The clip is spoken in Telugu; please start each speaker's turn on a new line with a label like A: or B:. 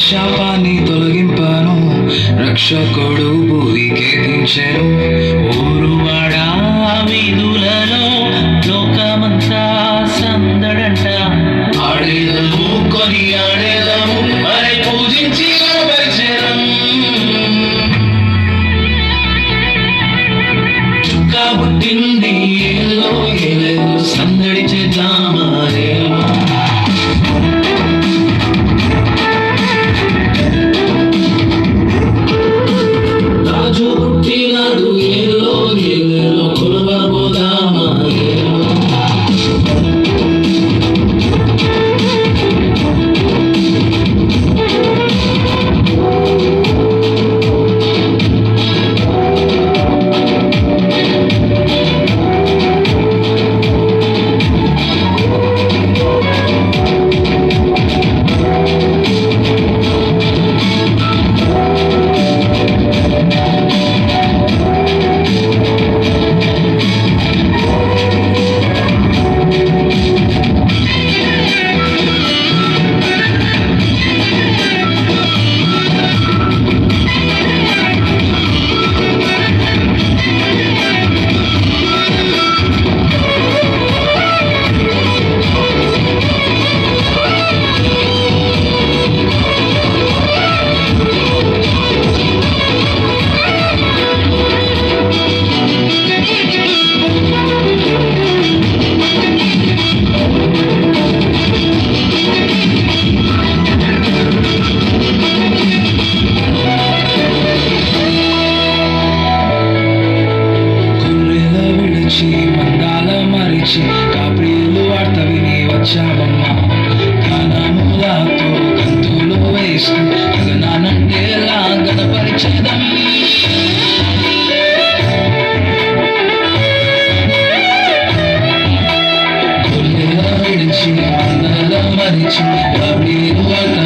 A: శాపాన్ని తొలగింపాను, రక్షకుడు భూమికే దించెను. ఊరువాడ వీధులలో లోకమంతా సందడంట. ఆడేదము కొని ఆడేదము మరి పూజించి పరిచయం. చుక్క పుట్టింది ఏలో ఏలేదో సందడి చేద్దామా రేలో. రాజు పుట్టినాడు ఏలో ఏలేలో కొలవబోదామా రేలో. మందాల మరిచి కాబ్రీలు వార్త విని వచ్చావమ్మా. ఘనములతో గంతులు వేస్తూ గగనానంటేలా గణపరిచేదం. గొర్రెల విడిచి మందాల మరిచి కాబ్రీలు వార్త